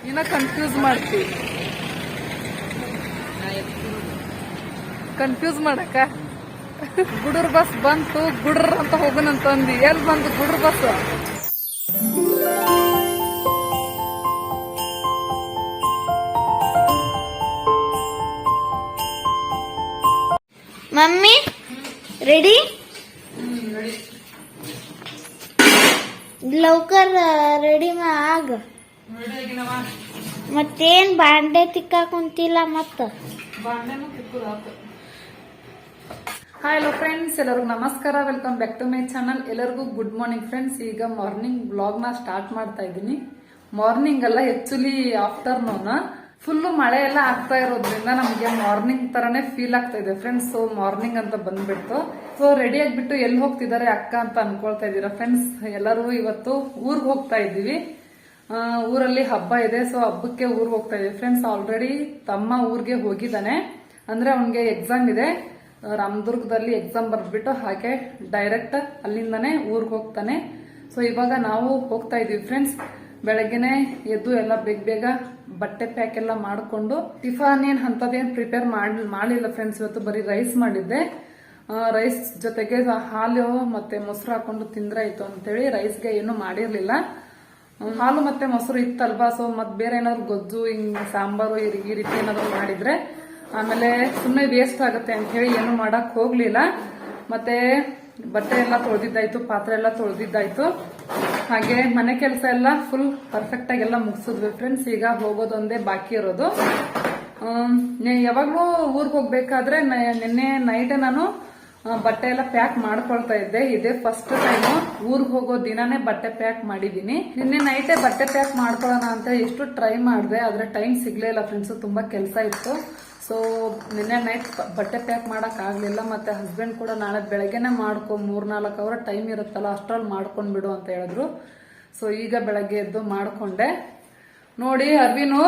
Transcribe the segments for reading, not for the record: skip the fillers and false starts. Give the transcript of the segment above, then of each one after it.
ಇನ್ನ ಕನ್ಫ್ಯೂಸ್ ಮಾಡ್ತಿ ಕನ್ಫ್ಯೂಸ್ ಮಾಡಕ ಗುಡ್ರ ಬಸ್ ಬಂತು ಗುಡ್ರ ಅಂತ ಹೋಗೋಣಂತ ಅಂದಿ ಎಲ್ಲಿ ಬಂತು ಗುಡ್ರ ಬಸ್ मम्मी रेडी लवकर रेडी आग मत्तेन बांडे तिक्का कुंतिला मत ಹಾಯ್ ಹಲೋ ಫ್ರೆಂಡ್ಸ್, ಎಲ್ಲರಿಗೂ ನಮಸ್ಕಾರ. Welcome back to my channel. ಎಲ್ಲರಿಗೂ ಗುಡ್ ಮಾರ್ನಿಂಗ್ ಫ್ರೆಂಡ್ಸ್. ಈಗ ಮಾರ್ನಿಂಗ್ ಬ್ಲಾಗ್ ನ ಸ್ಟಾರ್ಟ್ ಮಾಡ್ತಾ ಇದ್ದೀನಿ. ಮಾರ್ನಿಂಗ್ ಅಲ್ಲ, ಆಕ್ಚುಲಿ ಆಫ್ಟರ್ನೂನ್. ಫುಲ್ ಮಳೆ ಎಲ್ಲ ಆಗ್ತಾ ಇರೋದ್ರಿಂದ ನಮ್ಗೆ ಮಾರ್ನಿಂಗ್ ತರನೇ ಫೀಲ್ ಆಗ್ತಾ ಇದೆ ಫ್ರೆಂಡ್ಸ್. ಸೊ ಮಾರ್ನಿಂಗ್ ಅಂತ ಬಂದ್ಬಿಟ್ಟು ಸೊ ರೆಡಿ ಆಗ್ಬಿಟ್ಟು ಎಲ್ಲಿ ಹೋಗ್ತಿದ್ದಾರೆ ಅಕ್ಕ ಅಂತ ಅನ್ಕೊಳ್ತಾ ಇದ್ದೀರಾ ಫ್ರೆಂಡ್ಸ್. ಎಲ್ಲರೂ ಇವತ್ತು ಊರ್ಗ್ ಹೋಗ್ತಾ ಇದ್ದೀವಿ. ಊರಲ್ಲಿ ಹಬ್ಬ ಇದೆ, ಸೊ ಹಬ್ಬಕ್ಕೆ ಊರ್ಗ್ ಹೋಗ್ತಾ ಇದೀವಿ ಫ್ರೆಂಡ್ಸ್. ಆಲ್ರೆಡಿ ತಮ್ಮ ಊರ್ಗೆ ಹೋಗಿದ್ದಾನೆ, ಅಂದ್ರೆ ಅವನ್ಗೆ ಎಕ್ಸಾಮ್ ಇದೆ. ರಾಮದುರ್ಗದಲ್ಲಿ ಎಕ್ಸಾಮ್ ಬರ್ದ್ಬಿಟ್ಟು ಹಾಗೆ ಡೈರೆಕ್ಟ್ ಅಲ್ಲಿಂದಾನೆ ಊರ್ಗ್ ಹೋಗ್ತಾನೆ. ಸೊ ಇವಾಗ ನಾವು ಹೋಗ್ತಾ ಇದೀವಿ ಫ್ರೆಂಡ್ಸ್. ಬೆಳಗ್ಗೆನೆ ಎದ್ದು ಎಲ್ಲ ಬೇಗ ಬಟ್ಟೆ ಪ್ಯಾಕ್ ಎಲ್ಲ ಮಾಡ್ಕೊಂಡು ಟಿಫನ್ ಏನ್ ಅಂತದೇನ್ ಪ್ರಿಪೇರ್ ಮಾಡಿಲ್ಲ ಫ್ರೆಂಡ್ಸ್. ಇವತ್ತು ಬರೀ ರೈಸ್ ಮಾಡಿದ್ದೆ. ರೈಸ್ ಜೊತೆಗೆ ಹಾಲು ಮತ್ತೆ ಮೊಸರು ಹಾಕೊಂಡು ತಿಂದ್ರೆ ಆಯ್ತು ಅಂತೇಳಿ ರೈಸ್ಗೆ ಏನು ಮಾಡಿರ್ಲಿಲ್ಲ. ಹಾಲು ಮತ್ತೆ ಮೊಸರು ಇತ್ತಲ್ವಾ, ಸೊ ಮತ್ ಬೇರೆ ಏನಾದ್ರು ಗೊಜ್ಜು ಹಿಂಗ್ ಸಾಂಬಾರು ಈ ರೀತಿ ಏನಾದ್ರು ಮಾಡಿದ್ರೆ ಆಮೇಲೆ ಸುಮ್ಮನೆ ವೇಸ್ಟ್ ಆಗುತ್ತೆ ಅಂತ ಹೇಳಿ ಏನು ಮಾಡಕ್ ಹೋಗ್ಲಿಲ್ಲ. ಮತ್ತೆ ಬಟ್ಟೆ ಎಲ್ಲ ತೊಳೆದಿದ್ದಾಯ್ತು, ಪಾತ್ರೆ ಎಲ್ಲ ತೊಳೆದಿದ್ದಾಯ್ತು, ಹಾಗೆ ಮನೆ ಕೆಲಸ ಎಲ್ಲ ಫುಲ್ ಪರ್ಫೆಕ್ಟ್ ಆಗಿ ಎಲ್ಲ ಮುಗಿಸಿದ್ವಿ ಫ್ರೆಂಡ್ಸ್. ಈಗ ಹೋಗೋದೊಂದೇ ಬಾಕಿ ಇರೋದು. ಯಾವಾಗ್ಲೂ ಊರ್ಗ್ ಹೋಗ್ಬೇಕಾದ್ರೆ ನಿನ್ನೆ ನೈಟ್ ನಾನು ಬಟ್ಟೆ ಎಲ್ಲ ಪ್ಯಾಕ್ ಮಾಡ್ಕೊಳ್ತಾ ಇದ್ದೆ. ಇದೇ ಫಸ್ಟ್ ಟೈಮ್ ಊರ್ಗ್ ಹೋಗೋ ದಿನಾನೇ ಬಟ್ಟೆ ಪ್ಯಾಕ್ ಮಾಡಿದೀನಿ. ನಿನ್ನೆ ನೈಟೇ ಬಟ್ಟೆ ಪ್ಯಾಕ್ ಮಾಡ್ಕೊಳ್ಳೋಣ ಅಂತ ಎಷ್ಟು ಟ್ರೈ ಮಾಡಿದೆ, ಆದ್ರೆ ಟೈಮ್ ಸಿಗ್ಲೇ ಇಲ್ಲ ಫ್ರೆಂಡ್ಸ್. ತುಂಬಾ ಕೆಲಸ ಇತ್ತು. ಸೊ ನಿನ್ನೆ ನೈಟ್ ಬಟ್ಟೆ ಪ್ಯಾಕ್ ಮಾಡಕ್ ಆಗ್ಲಿಲ್ಲ. ಮತ್ತೆ ಹಸ್ಬೆಂಡ್ ಕೂಡ ನಾಳೆ ಬೆಳಗ್ಗೆನೆ ಮಾಡ್ಕೊ 3-4 ಅವರ್ ಟೈಮ್ ಇರುತ್ತಲ್ಲ, ಅಷ್ಟ್ರಲ್ಲಿ ಮಾಡ್ಕೊಂಡ್ಬಿಡು ಅಂತ ಹೇಳಿದ್ರು. ಸೊ ಈಗ ಬೆಳಗ್ಗೆ ಎದ್ದು ಮಾಡ್ಕೊಂಡೆ. ನೋಡಿ ಅರ್ವಿನು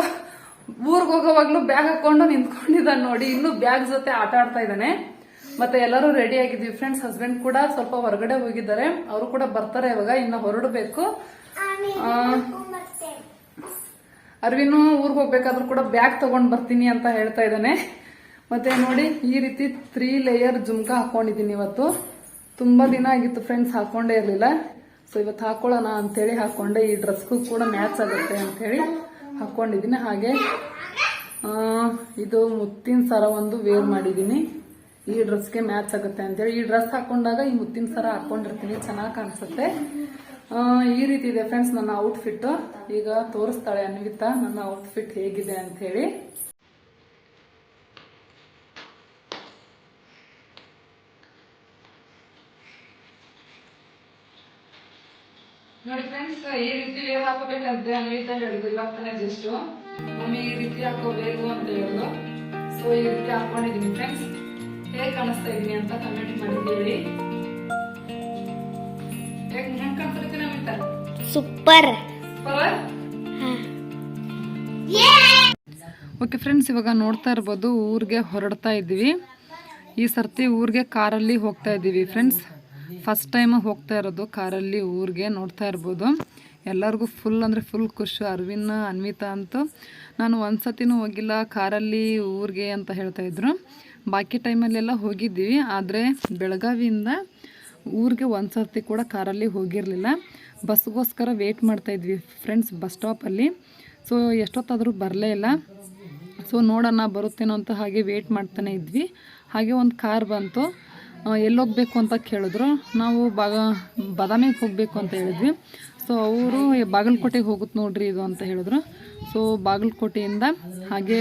ಊರ್ಗ್ ಹೋಗೋವಾಗ್ಲೂ ಬ್ಯಾಗ್ ಹಾಕೊಂಡು ನಿಂತ್ಕೊಂಡಿದ್ದಾನೆ ನೋಡಿ. ಇನ್ನು ಬ್ಯಾಗ್ ಜೊತೆ ಆಟ ಆಡ್ತಾ ಇದ್ದಾನೆ. ಮತ್ತೆ ಎಲ್ಲರೂ ರೆಡಿ ಆಗಿದ್ವಿ ಫ್ರೆಂಡ್ಸ್. ಹಸ್ಬೆಂಡ್ ಕೂಡ ಸ್ವಲ್ಪ ಹೊರಗಡೆ ಹೋಗಿದ್ದಾರೆ, ಅವರು ಕೂಡ ಬರ್ತಾರೆ ಇವಾಗ. ಇನ್ನು ಹೊರಡಬೇಕು. ಅರ್ವಿನು ಊರ್ಗ್ ಹೋಗ್ಬೇಕಾದ್ರೂ ಕೂಡ ಬ್ಯಾಗ್ ತಗೊಂಡ್ ಬರ್ತೀನಿ ಅಂತ ಹೇಳ್ತಾ ಇದ್ದಾನೆ. ಮತ್ತೆ ನೋಡಿ ಈ ರೀತಿ 3 ಲೇಯರ್ ಜುಮ್ಕಾ ಹಾಕೊಂಡಿದೀನಿ ಇವತ್ತು. ತುಂಬಾ ದಿನ ಆಗಿತ್ತು ಫ್ರೆಂಡ್ಸ್, ಹಾಕೊಂಡೇ ಇರ್ಲಿಲ್ಲ. ಸೊ ಇವತ್ತು ಹಾಕೊಳ್ಳೋಣ ಅಂತೇಳಿ ಹಾಕೊಂಡೆ. ಈ ಡ್ರೆಸ್ಗೂ ಕೂಡ ಮ್ಯಾಚ್ ಆಗುತ್ತೆ ಅಂತ ಹೇಳಿ ಹಾಕೊಂಡಿದೀನಿ. ಹಾಗೆ ಇದು ಮುತ್ತಿನ ಸರ ಒಂದು ವೇರ್ ಮಾಡಿದೀನಿ. ಈ ಡ್ರೆಸ್ಗೆ ಮ್ಯಾಚ್ ಆಗುತ್ತೆ ಅಂತೇಳಿ ಈ ಡ್ರೆಸ್ ಹಾಕೊಂಡಾಗ ಈ ಮುತ್ತಿನ ಸರ ಹಾಕೊಂಡಿರ್ತೀನಿ, ಚೆನ್ನಾಗಿ ಕಾಣಿಸುತ್ತೆ. ಈ ರೀತಿ ಇದೆ ಫ್ರೆಂಡ್ಸ್ ನನ್ನ ಔಟ್ಫಿಟ್. ಈಗ ತೋರಿಸ್ತಾಳೆ ಅನ್ವಿತಾ ನನ್ನ ಔಟ್ಫಿಟ್ ಹೇಗಿದೆ ಅಂತ ಹೇಳಿ. ನೋಡಿ ಫ್ರೆಂಡ್ಸ್, ಈ ರೀತಿ ಹಾಕೋಬೇಕಂತ ಅನ್ವಿತಾ ಹೇಳಿದ್ರು ಇವಾಗ ಜಸ್ಟ್. ಮಮ್ಮಿ ಈ ರೀತಿ ಹಾಕೋಬೇಕು ಅಂತ ಹೇಳಿದ್ರು. ಸೊ ಈ ರೀತಿ ಹಾಕೊಂಡಿದೀನಿ ಫ್ರೆಂಡ್ಸ್. ಹೇಗೆ ಕಾಣಿಸ್ತಾ ಇದೀನಿ ಅಂತ ಕಮೆಂಟ್ ಮಾಡಿ ಹೇಳಿ. ಸೂಪರ್. ಓಕೆ ಫ್ರೆಂಡ್ಸ್, ಇವಾಗ ನೋಡ್ತಾ ಇರ್ಬೋದು ಊರಿಗೆ ಹೊರಡ್ತಾ ಇದ್ದೀವಿ. ಈ ಸರ್ತಿ ಊರಿಗೆ ಕಾರಲ್ಲಿ ಹೋಗ್ತಾ ಇದ್ದೀವಿ ಫ್ರೆಂಡ್ಸ್. ಫಸ್ಟ್ ಟೈಮ್ ಹೋಗ್ತಾ ಇರೋದು ಕಾರಲ್ಲಿ ಊರಿಗೆ. ನೋಡ್ತಾ ಇರ್ಬೋದು ಎಲ್ಲರಿಗೂ ಫುಲ್ ಅಂದರೆ ಫುಲ್ ಖುಷಿ. ಅರ್ವಿನ್ ಅನ್ವಿತಾ ಅಂತೂ ನಾನು ಒಂದ್ಸತಿನೂ ಹೋಗಿಲ್ಲ ಕಾರಲ್ಲಿ ಊರಿಗೆ ಅಂತ ಹೇಳ್ತಾ ಇದ್ರು. ಬಾಕಿ ಟೈಮಲ್ಲೆಲ್ಲ ಹೋಗಿದ್ದೀವಿ, ಆದರೆ ಬೆಳಗಾವಿಯಿಂದ ಊರಿಗೆ ಒಂದ್ಸರ್ತಿ ಕೂಡ ಕಾರಲ್ಲಿ ಹೋಗಿರಲಿಲ್ಲ. ಬಸ್ಗೋಸ್ಕರ ವೇಟ್ ಮಾಡ್ತಾ ಇದ್ವಿ ಫ್ರೆಂಡ್ಸ್ ಬಸ್ ಸ್ಟಾಪಲ್ಲಿ. ಸೊ ಎಷ್ಟೊತ್ತಾದರೂ ಬರಲೇ ಇಲ್ಲ. ಸೊ ನೋಡೋಣ ಬರುತ್ತೇನೋ ಅಂತ ಹಾಗೆ ವೇಟ್ ಮಾಡ್ತಾನೆ ಇದ್ವಿ. ಹಾಗೆ ಒಂದು ಕಾರ್ ಬಂತು. ಎಲ್ಲೋಗಬೇಕು ಅಂತ ಕೇಳಿದ್ರು. ನಾವು ಬಾದಾಮಿಗೆ ಹೋಗಬೇಕು ಅಂತ ಹೇಳಿದ್ವಿ. ಸೊ ಅವರು ಬಾಗಲಕೋಟೆಗೆ ಹೋಗುತ್ತೆ ನೋಡ್ರಿ ಇದು ಅಂತ ಹೇಳಿದ್ರು. ಸೊ ಬಾಗಲಕೋಟೆಯಿಂದ ಹಾಗೆ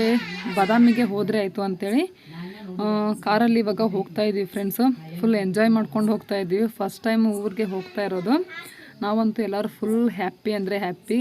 ಬಾದಾಮಿಗೆ ಹೋದರೆ ಆಯಿತು ಅಂತೇಳಿ ಕಾರಲ್ಲಿ ಇವಾಗ ಹೋಗ್ತಾ ಇದ್ದೀವಿ ಫ್ರೆಂಡ್ಸು. ಫುಲ್ ಎಂಜಾಯ್ ಮಾಡ್ಕೊಂಡು ಹೋಗ್ತಾ ಇದ್ದೀವಿ. ಫಸ್ಟ್ ಟೈಮ್ ಊರಿಗೆ ಹೋಗ್ತಾ ಇರೋದು. ನಾವಂತೂ ಎಲ್ಲರೂ ಫುಲ್ ಹ್ಯಾಪಿ ಅಂದರೆ ಹ್ಯಾಪಿ.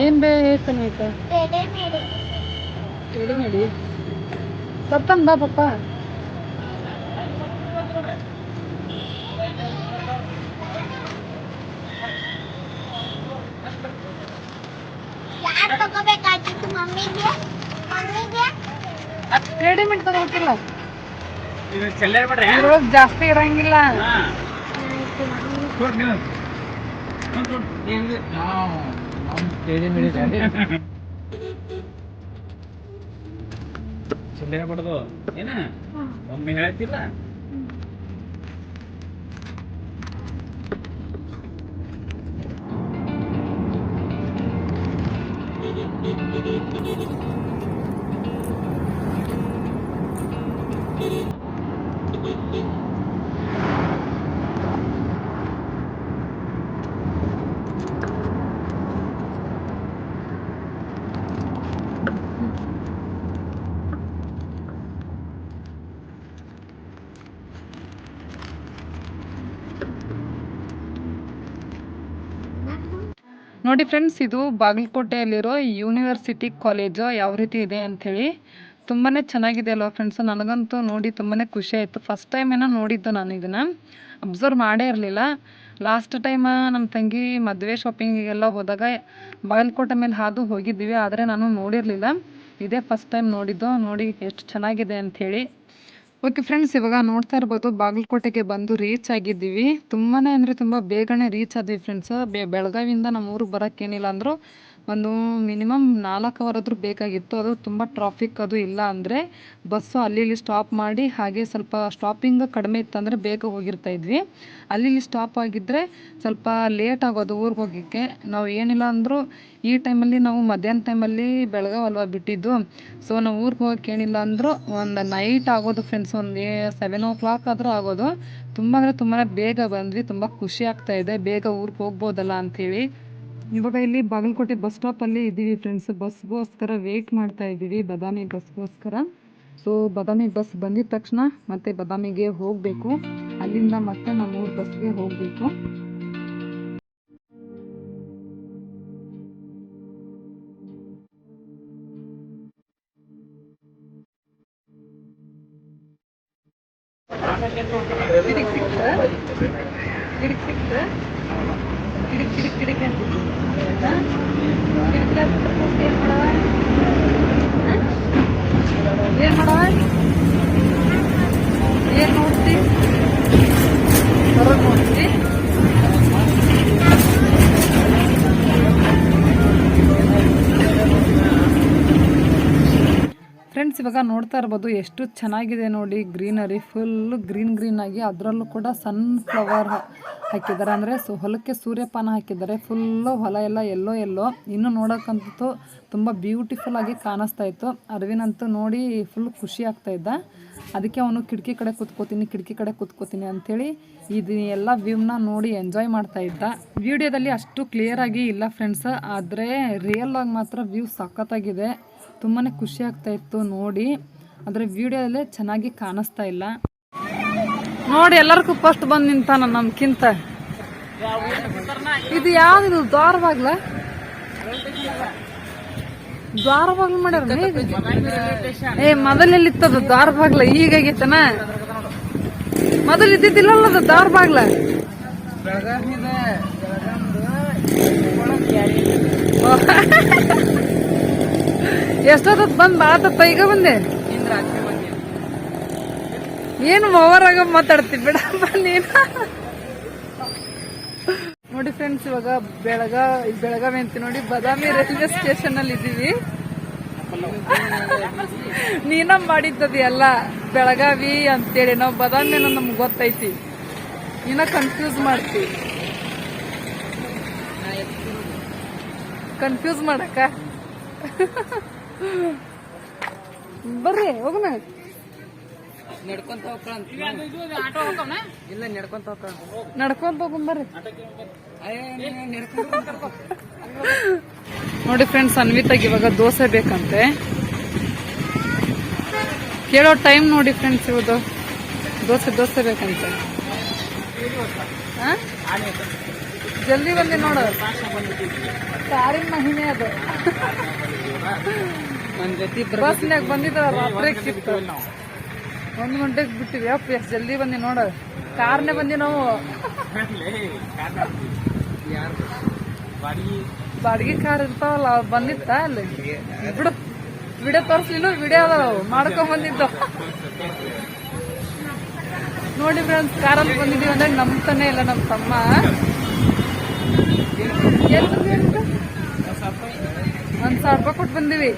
ಏನ್ ಬೇಕನ ಆಯ್ತಾ ರೆಡಿ ಮಾಡಿ ಬರ್ತಾನ ಬಾ ಪಪ್ಪ. ರೆಡಿಮೇಡ್ ತಗೋತಿಲ್ಲ, ಜಾಸ್ತಿ ಇರಂಗಿಲ್ಲ. ಚಿಲ್ಲರೆ ಬಡ್ದು ಏನ ಒಮ್ಮೆ ಹೇಳ್ತಿಲ್ಲ. ನೋಡಿ ಫ್ರೆಂಡ್ಸ್, ಇದು ಬಾಗಲಕೋಟೆಯಲ್ಲಿರೋ ಯೂನಿವರ್ಸಿಟಿ ಕಾಲೇಜು ಯಾವ ರೀತಿ ಇದೆ ಅಂಥೇಳಿ. ತುಂಬಾ ಚೆನ್ನಾಗಿದೆ ಅಲ್ವಾ ಫ್ರೆಂಡ್ಸ್. ನನಗಂತೂ ನೋಡಿ ತುಂಬಾ ಖುಷಿ ಆಯಿತು. ಫಸ್ಟ್ ಟೈಮ್ ಏನೋ ನೋಡಿದ್ದು ನಾನು ಇದನ್ನು, ಅಬ್ಸರ್ವ್ ಮಾಡೇ ಇರಲಿಲ್ಲ. ಲಾಸ್ಟ್ ಟೈಮ್ ನಮ್ಮ ತಂಗಿ ಮದುವೆ ಶಾಪಿಂಗಿಗೆಲ್ಲ ಹೋದಾಗ ಬಾಗಲಕೋಟೆ ಮೇಲೆ ಹಾದು ಹೋಗಿದ್ದೀವಿ, ಆದರೆ ನಾನು ನೋಡಿರಲಿಲ್ಲ. ಇದೇ ಫಸ್ಟ್ ಟೈಮ್ ನೋಡಿದ್ದು. ನೋಡಿ ಎಷ್ಟು ಚೆನ್ನಾಗಿದೆ ಅಂಥೇಳಿ. ಓಕೆ ಫ್ರೆಂಡ್ಸ್, ಇವಾಗ ನೋಡ್ತಾ ಇರ್ಬೋದು ಬಾಗಲಕೋಟೆಗೆ ಬಂದು ರೀಚ್ ಆಗಿದ್ದೀವಿ. ತುಂಬಾ ಅಂದರೆ ತುಂಬ ಬೇಗನೆ ರೀಚ್ ಆದ್ವಿ ಫ್ರೆಂಡ್ಸ್. ಬೆಳಗಾವಿಯಿಂದ ನಮ್ಮ ಊರಿಗೆ ಬರೋಕ್ಕೇನಿಲ್ಲ ಅಂದರೂ ಒಂದು ಮಿನಿಮಮ್ 4 ಅವರ್ ಆದರೂ ಬೇಕಾಗಿತ್ತು. ಅದು ತುಂಬ ಟ್ರಾಫಿಕ್ ಅದು ಇಲ್ಲ ಅಂದರೆ ಬಸ್ಸು ಅಲ್ಲಿ ಇಲ್ಲಿ ಸ್ಟಾಪ್ ಮಾಡಿ, ಹಾಗೆ ಸ್ವಲ್ಪ ಸ್ಟಾಪಿಂಗ್ ಕಡಿಮೆ ಇತ್ತಂದರೆ ಬೇಗ ಹೋಗಿರ್ತಾ ಇದ್ವಿ. ಅಲ್ಲಿ ಇಲ್ಲಿ ಸ್ಟಾಪ್ ಆಗಿದ್ದರೆ ಸ್ವಲ್ಪ ಲೇಟ್ ಆಗೋದು ಊರಿಗೆ ಹೋಗೋಕ್ಕೆ. ನಾವು ಏನಿಲ್ಲ ಅಂದರೂ ಈ ಟೈಮಲ್ಲಿ ನಾವು ಮಧ್ಯಾಹ್ನ ಟೈಮಲ್ಲಿ ಬೆಳಗಾವಿ ಅಲ್ವಾ ಬಿಟ್ಟಿದ್ದು. ಸೊ ನಾವು ಊರಿಗೆ ಹೋಗೋಕೆ ಏನಿಲ್ಲ ಅಂದರೂ ಒಂದು ನೈಟ್ ಆಗೋದು ಫ್ರೆಂಡ್ಸ್, ಒಂದು 7 o'clock ಆದರೂ ಆಗೋದು. ತುಂಬ ಅಂದರೆ ತುಂಬಾ ಬೇಗ ಬಂದ್ವಿ. ತುಂಬ ಖುಷಿ ಆಗ್ತಾ ಇದೆ, ಬೇಗ ಊರಿಗೆ ಹೋಗ್ಬೋದಲ್ಲ ಅಂಥೇಳಿ. ಇವಾಗ ಇಲ್ಲಿ ಬಾಗಲಕೋಟೆ ಬಸ್ ಸ್ಟಾಪಲ್ಲಿ ಇದ್ದೀವಿ ಫ್ರೆಂಡ್ಸ್. ಬಸ್ಗೋಸ್ಕರ ವೆಯ್ಟ್ ಮಾಡ್ತಾ ಇದ್ದೀವಿ, ಬಾದಾಮಿ ಬಸ್ಗೋಸ್ಕರ. ಸೊ ಬಾದಾಮಿ ಬಸ್ ಬಂದಿದ ತಕ್ಷಣ ಮತ್ತೆ ಬಾದಾಮಿಗೆ ಹೋಗಬೇಕು. ಅಲ್ಲಿಂದ ಮತ್ತೆ ನಮ್ಮ ಊರು ಬಸ್ಗೆ ಹೋಗಬೇಕು. ಏನ್ ಮಾಡವ, ಏನ್ ನೋಡ್ತಿ, ಹೊರಗೆ ನೋಡ್ತಿ. ಫ್ರೆಂಡ್ಸ್, ಇವಾಗ ನೋಡ್ತಾ ಇರ್ಬೋದು ಎಷ್ಟು ಚೆನ್ನಾಗಿದೆ ನೋಡಿ. ಗ್ರೀನರಿ ಫುಲ್ಲು ಗ್ರೀನ್ ಆಗಿ, ಅದರಲ್ಲೂ ಕೂಡ ಸನ್ಫ್ಲವರ್ ಹಾಕಿದ್ದಾರೆ. ಅಂದರೆ ಹೊಲಕ್ಕೆ ಸೂರ್ಯಪಾನ ಹಾಕಿದ್ದಾರೆ. ಫುಲ್ಲು ಹೊಲ ಎಲ್ಲ ಎಲ್ಲೋ ಇನ್ನು ನೋಡೋಕ್ಕಂತೂ ತುಂಬ ಬ್ಯೂಟಿಫುಲ್ ಆಗಿ ಕಾಣಿಸ್ತಾ ಇತ್ತು. ಅರವಿನಂತೂ ನೋಡಿ ಫುಲ್ ಖುಷಿ ಆಗ್ತಾ ಇದ್ದ. ಅದಕ್ಕೆ ಅವನು ಕಿಟಕಿ ಕಡೆ ಕೂತ್ಕೋತೀನಿ ಅಂಥೇಳಿ ಇದು ಎಲ್ಲ ವ್ಯೂನ ನೋಡಿ ಎಂಜಾಯ್ ಮಾಡ್ತಾ ಇದ್ದ. ವಿಡಿಯೋದಲ್ಲಿ ಅಷ್ಟು ಕ್ಲಿಯರ್ ಆಗಿ ಇಲ್ಲ ಫ್ರೆಂಡ್ಸ್, ಆದರೆ ರಿಯಲ್ ಆಗಿ ಮಾತ್ರ ವ್ಯೂ ಸಖತ್ತಾಗಿದೆ. ತುಂಬಾ ಖುಷಿ ಆಗ್ತಾ ಇತ್ತು ನೋಡಿ, ಆದರೆ ವಿಡಿಯೋದಲ್ಲೇ ಚೆನ್ನಾಗಿ ಕಾಣಿಸ್ತಾ ಇಲ್ಲ ನೋಡಿ. ಎಲ್ಲರಿಗೂ ಫಸ್ಟ್ ಬಂದು ನಿಂತಾನ ನಮ್ಗಿಂತ. ಇದು ಯಾವ್ದು ದ್ವಾರಬಾಗ್ಲ ಮಾಡ್ಯಾರ. ಮೊದಲೆಲ್ಲಿತ್ತದ ದ್ವಾರಬಾಗ್ಲ, ಈಗಾಗೈತನ. ಮೊದಲು ಇದ್ದಿದ್ದಿಲ್ಲಲ್ಲ ಅದು ದ್ವಾರಬಾಗ್ಲ. ಎಷ್ಟೊತ್ತ ಬಂದ್ ಬಾಳತ್ತ, ಈಗ ಬಂದೆ. ಏನು ಓವರಾಗ ಮಾತಾಡ್ತಿ ಬಿಡಪ್ಪ ನೀನು. ನೋಡಿ ಫ್ರೆಂಡ್ಸ್, ಇವಾಗ ಬೆಳಗಾವಿ ಅಂತ ನೋಡಿ ಬಾದಾಮಿ ರೈಲ್ವೆ ಸ್ಟೇಷನ್ ಅಲ್ಲಿ ಇದ್ದೀವಿ. ನೀನ ಮಾಡಿದ್ದದು ಎಲ್ಲ ಬೆಳಗಾವಿ ಅಂತೇಳಿ, ನಾವು ಬಾದಾಮಿ ಅನ್ನೋ ನಮ್ಗೆ ಗೊತ್ತೈತಿ. ನೀನ ಕನ್ಫ್ಯೂಸ್ ಮಾಡ್ತಿ, ಕನ್ಫ್ಯೂಸ್ ಮಾಡಕ್ಕ. ಬರ್ರಿ ಹೋಗೋಣ. ನಡ್ಕೊಂತ ಹೋಗೋಣ ಬರ್ರಿ. ನೋಡಿ ಫ್ರೆಂಡ್ಸ್, ಅನ್ವಿತಾಗಿ ಇವಾಗ ದೋಸೆ ಬೇಕಂತೆ. ಕೇಳೋ ಟೈಮ್ ನೋಡಿ ಫ್ರೆಂಡ್ಸ್, ಇವತ್ತು ದೋಸೆ ಬೇಕಂತೆ. ಜಲ್ದಿ ಬಂದಿ ನೋಡು ಕಾರಿನ ಮಹಿಮೆ ಅದು ಬಸ್ನ್ಯಾಗ ಬಂದಿದ್ರ ರಾತ್ರಿ ಸಿಕ್ತು 1 ಗಂಟೆಗೆ ಬಿಟ್ಟಿವಿ ಅಪ್ಪ ಎಷ್ಟು ಜಲ್ದಿ ಬಂದಿ ನೋಡು ಕಾರ್ನೇ ಬಂದಿ ನಾವು ಬಾಡಿಗೆ ಕಾರ್ ಇರ್ತಾವಲ್ಲ ಅವ್ ಬಂದಿತ್ತ ಅಲ್ಲಿ ಬಿಡು ವಿಡಿಯೋ ತೋರಿಸ್ಲಿಲ್ಲ ವಿಡಿಯೋ ಅದಾವ ಮಾಡ್ಕೊಂಡ್ ಬಂದಿದ್ದು ನೋಡಿ ಫ್ರೆಂಡ್ಸ್ ಕಾರಲ್ಲಿ ಬಂದಿದೀವಿ ಅಂದ್ರೆ ನಂಬ್ತಾನೆ ಇಲ್ಲ ನಮ್ಮ ತಮ್ಮ ಎಲ್ಲಿ ಬಂದ್ವಿ ಅಂತ 1,000 ರೂಪಾಯಿ ಕೊಟ್ಟು ಬಂದಿವಿ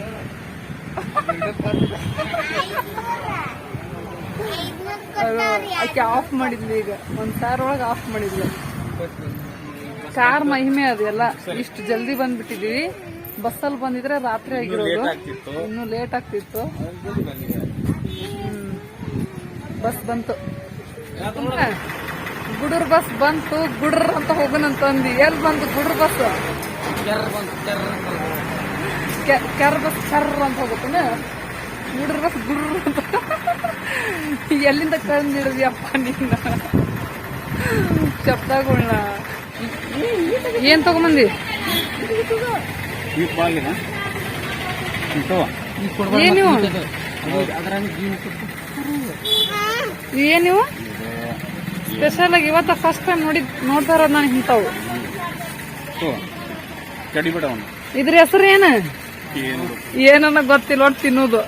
ಆಕೆ ಆಫ್ ಮಾಡಿದ್ಲಿ ಈಗ 1,000 ಒಳಗೆ ಆಫ್ ಮಾಡಿದ್ಲು ಕಾರ್ ಮಹಿಮೆ ಅದು ಎಲ್ಲ ಇಷ್ಟು ಜಲ್ದಿ ಬಂದ್ಬಿಟ್ಟಿದೀವಿ ಬಸ್ಸಲ್ಲಿ ಬಂದಿದ್ರೆ ರಾತ್ರಿ ಆಗಿರೋದು ಇನ್ನು ಲೇಟ್ ಆಗ್ತಿತ್ತು ಬಸ್ ಬಂತು ಗುಡ್ರ ಬಸ್ ಬಂತು ಗುಡ್ರ ಅಂತ ಹೋಗೋಣಂತ ಅಂದಿ ಎಲ್ಲಿ ಬಂತು ಗುಡ್ರ ಬಸ್ ಕೆರ್ ಬಸ್ ಕರ್ರ ಅಂತ ಹೋಗುತ್ತಾನ ಗುಡ್ರ ಬಸ್ ಗುಡ್ರ ಅಂತ ಎಲ್ಲಿಂದ ಕಂಡಿಡಿದ್ಯಪ್ಪ ನೀನು ಶಬ್ದಗಳನ್ನ ಏನ್ ತಗೊಂಬಂದಿ ಏನಿವು ಏನಿವು ಸ್ಪೆಷಲ್ ಆಗಿ ಇವತ್ತ ಫಸ್ಟ್ ಟೈಮ್ ನೋಡ್ತಾ ಇರೋದು ನಾನು ಇಂಥವು ಇದ್ರ ಹೆಸರು ಏನು ಏನನ್ನ ಗೊತ್ತಿಲ್ಲ ಒಟ್ಟು ತಿನ್ನೋದು